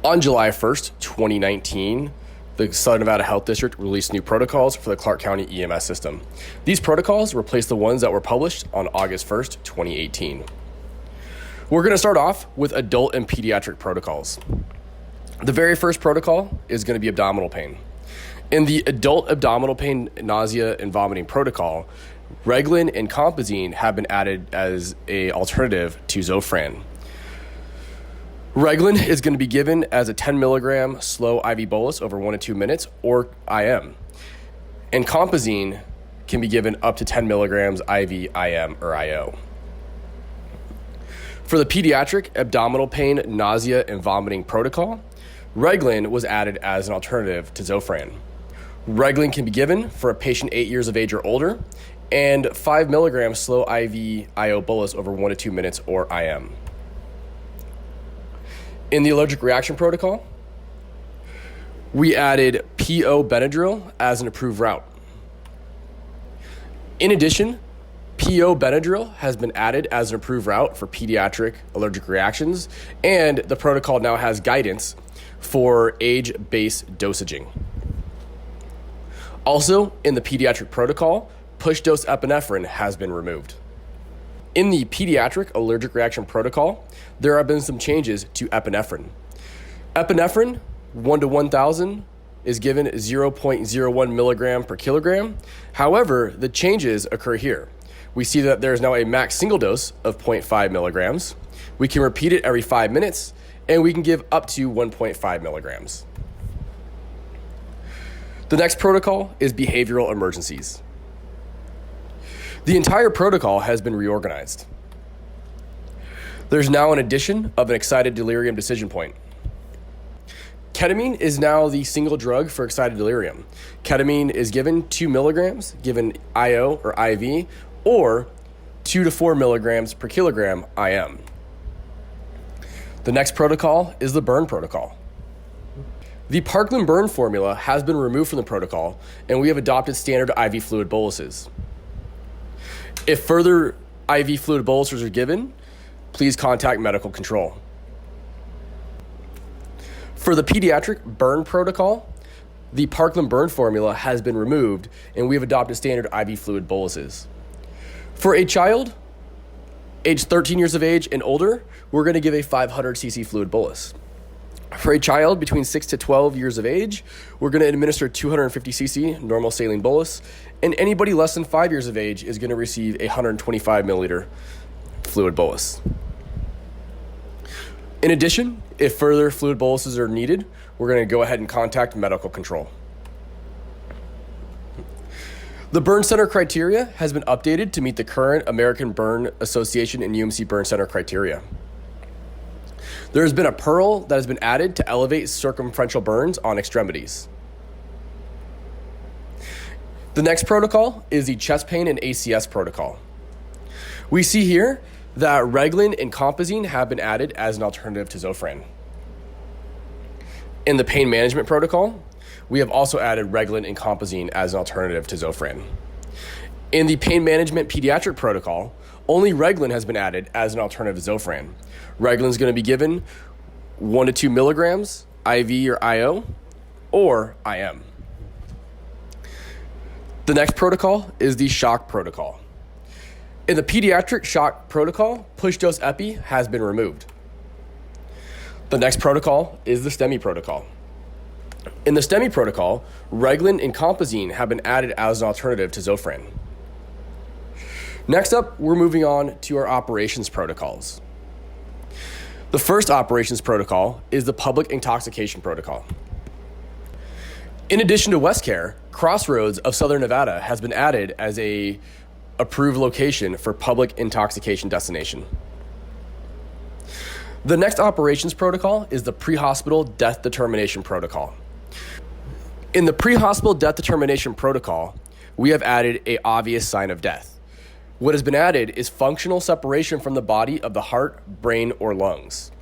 On July 1st, 2019, the Southern Nevada Health District released new protocols for the Clark County EMS system. These protocols replaced the ones that were published on August 1st, 2018. We're going to start off with adult and pediatric protocols. The very first protocol is going to be abdominal pain. In the adult abdominal pain, nausea, and vomiting protocol, Reglan and Compazine have been added as an alternative to Zofran. Reglan is going to be given as a 10 milligram slow IV bolus over 1 to 2 minutes or IM. And Compazine can be given up to 10 milligrams IV, IM, or IO. For the pediatric abdominal pain, nausea, and vomiting protocol, Reglan was added as an alternative to Zofran. Reglan can be given for a patient 8 years of age or older and 5 milligrams slow IV IO bolus over 1 to 2 minutes or IM. In the allergic reaction protocol, we added PO Benadryl as an approved route. In addition, PO Benadryl has been added as an approved route for pediatric allergic reactions, and the protocol now has guidance for age-based dosaging. Also, in the pediatric protocol, push-dose epinephrine has been removed. In the pediatric allergic reaction protocol, there have been some changes to epinephrine. Epinephrine, 1 to 1,000, is given 0.01 milligram per kilogram. However, the changes occur here. We see that there is now a max single dose of 0.5 milligrams. We can repeat it every 5 minutes, and we can give up to 1.5 milligrams. The next protocol is behavioral emergencies. The entire protocol has been reorganized. There's now an addition of an excited delirium decision point. Ketamine is now the single drug for excited delirium. Ketamine is given 2 milligrams, given IO or IV, or 2 to 4 milligrams per kilogram IM. The next protocol is the burn protocol. The Parkland burn formula has been removed from the protocol, and we have adopted standard IV fluid boluses. If further IV fluid boluses are given, please contact medical control. For the pediatric burn protocol, the Parkland burn formula has been removed, and we have adopted standard IV fluid boluses. For a child age 13 years of age and older, we're going to give a 500 cc fluid bolus. For a child between 6 to 12 years of age, we're going to administer 250 cc normal saline bolus, and anybody less than 5 years of age is going to receive a 125 milliliter fluid bolus. In addition, if further fluid boluses are needed, we're going to go ahead and contact medical control. The burn center criteria has been updated to meet the current American Burn Association and UMC Burn Center criteria. There has been a pearl that has been added to elevate circumferential burns on extremities. The next protocol is the chest pain and ACS protocol. We see here that Reglan and Compazine have been added as an alternative to Zofran. In the pain management protocol, we have also added Reglan and Compazine as an alternative to Zofran. In the pain management pediatric protocol, only Reglan has been added as an alternative to Zofran. Reglan is going to be given 1 to 2 milligrams IV or IO or IM. The next protocol is the shock protocol. In the pediatric shock protocol, push-dose epi has been removed. The next protocol is the STEMI protocol. In the STEMI protocol, Reglan and Compazine have been added as an alternative to Zofran. Next up, we're moving on to our operations protocols. The first operations protocol is the public intoxication protocol. In addition to WestCare, Crossroads of Southern Nevada has been added as a approved location for public intoxication destination. The next operations protocol is the PreHospital death determination protocol. In the PreHospital death determination protocol, we have added an obvious sign of death. What has been added is functional separation from the body of the heart, brain, or lungs.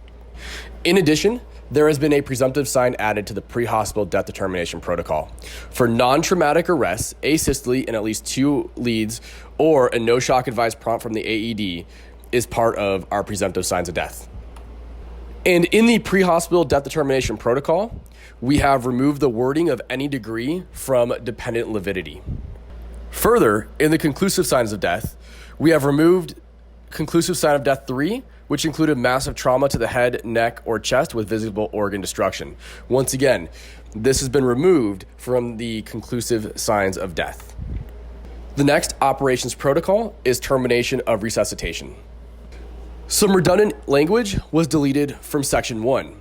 In addition, there has been a presumptive sign added to the PreHospital death determination protocol. For non-traumatic arrests, asystole in at least 2 leads, or a no-shock advised prompt from the AED is part of our presumptive signs of death. And in the pre-hospital death determination protocol, we have removed the wording of any degree from dependent lividity. Further, in the conclusive signs of death, we have removed conclusive sign of death 3, which included massive trauma to the head, neck, or chest with visible organ destruction. Once again, this has been removed from the conclusive signs of death. The next operations protocol is termination of resuscitation. Some redundant language was deleted from section 1.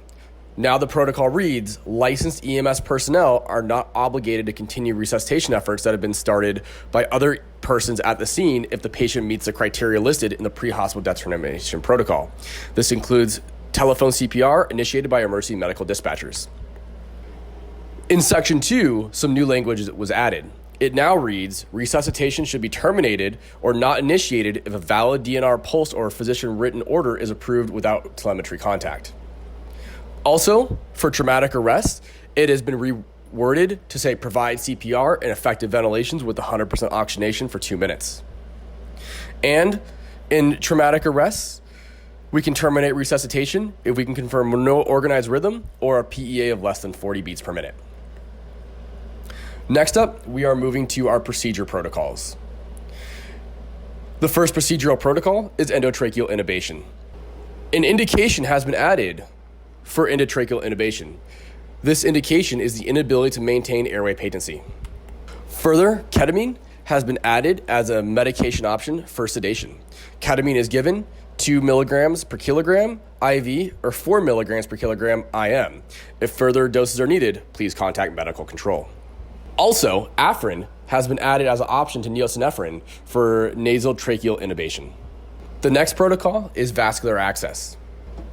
Now the protocol reads, licensed EMS personnel are not obligated to continue resuscitation efforts that have been started by other persons at the scene if the patient meets the criteria listed in the pre-hospital death determination protocol. This includes telephone CPR initiated by emergency medical dispatchers. In section 2, some new language was added. It now reads, resuscitation should be terminated or not initiated if a valid DNR pulse or physician written order is approved without telemetry contact. Also, for traumatic arrest, it has been reworded to say provide CPR and effective ventilations with 100% oxygenation for 2 minutes. And in traumatic arrests, we can terminate resuscitation if we can confirm no organized rhythm or a PEA of less than 40 beats per minute. Next up, we are moving to our procedure protocols. The first procedural protocol is endotracheal intubation. An indication has been added for endotracheal intubation. This indication is the inability to maintain airway patency. Further, ketamine has been added as a medication option for sedation. Ketamine is given 2 milligrams per kilogram IV or 4 milligrams per kilogram IM. If further doses are needed, please contact medical control. Also, Afrin has been added as an option to neosynephrine for nasal tracheal intubation. The next protocol is vascular access.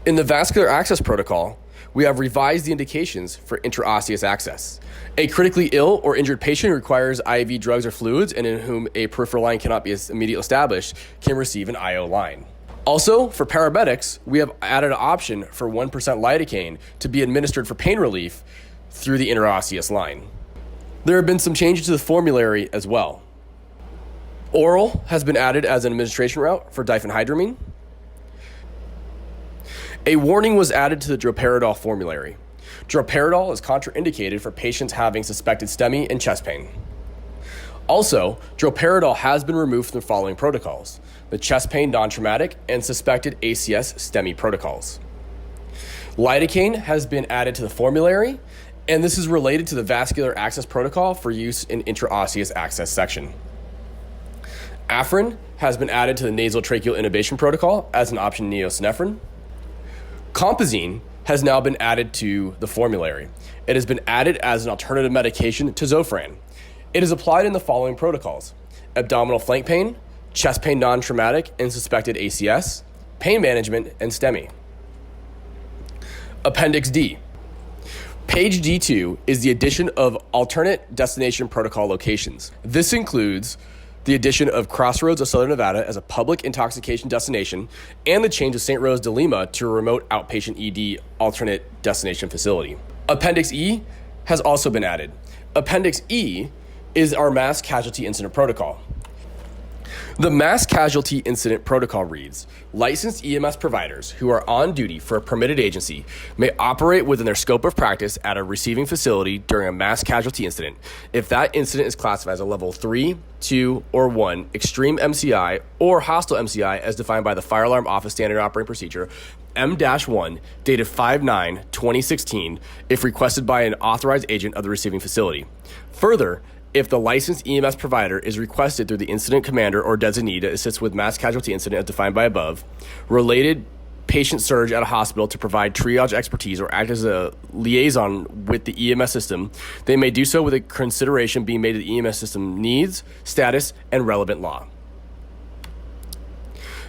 In the vascular access protocol, we have revised the indications for intraosseous access. A critically ill or injured patient who requires IV drugs or fluids and in whom a peripheral line cannot be immediately established can receive an IO line. Also, for paramedics, we have added an option for 1% lidocaine to be administered for pain relief through the interosseous line. There have been some changes to the formulary as well. Oral has been added as an administration route for diphenhydramine. A warning was added to the droperidol formulary. Droperidol is contraindicated for patients having suspected STEMI and chest pain. Also, droperidol has been removed from the following protocols: the chest pain non-traumatic and suspected ACS STEMI protocols. Lidocaine has been added to the formulary, and this is related to the vascular access protocol for use in intraosseous access section. Afrin has been added to the nasal tracheal intubation protocol as an option neosynephrine. Compazine has now been added to the formulary. It has been added as an alternative medication to Zofran. It is applied in the following protocols: abdominal flank pain, chest pain non-traumatic and suspected ACS, pain management, and STEMI. Appendix D. Page D2 is the addition of alternate destination protocol locations. This includes the addition of Crossroads of Southern Nevada as a public intoxication destination and the change of St. Rose de Lima to a remote outpatient ED alternate destination facility. Appendix E has also been added. Appendix E is our mass casualty incident protocol. The mass casualty incident protocol reads, licensed EMS providers who are on duty for a permitted agency may operate within their scope of practice at a receiving facility during a mass casualty incident if that incident is classified as a level 3, 2, or 1 extreme MCI or hostile MCI as defined by the Fire Alarm Office Standard Operating Procedure M-1 dated 5/9/2016 if requested by an authorized agent of the receiving facility. Further, if the licensed EMS provider is requested through the incident commander or designee to assist with mass casualty incident as defined by above, related patient surge at a hospital to provide triage expertise or act as a liaison with the EMS system, they may do so with a consideration being made to the EMS system needs, status, and relevant law.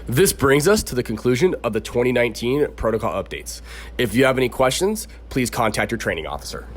This brings us to the conclusion of the 2019 protocol updates. If you have any questions, please contact your training officer.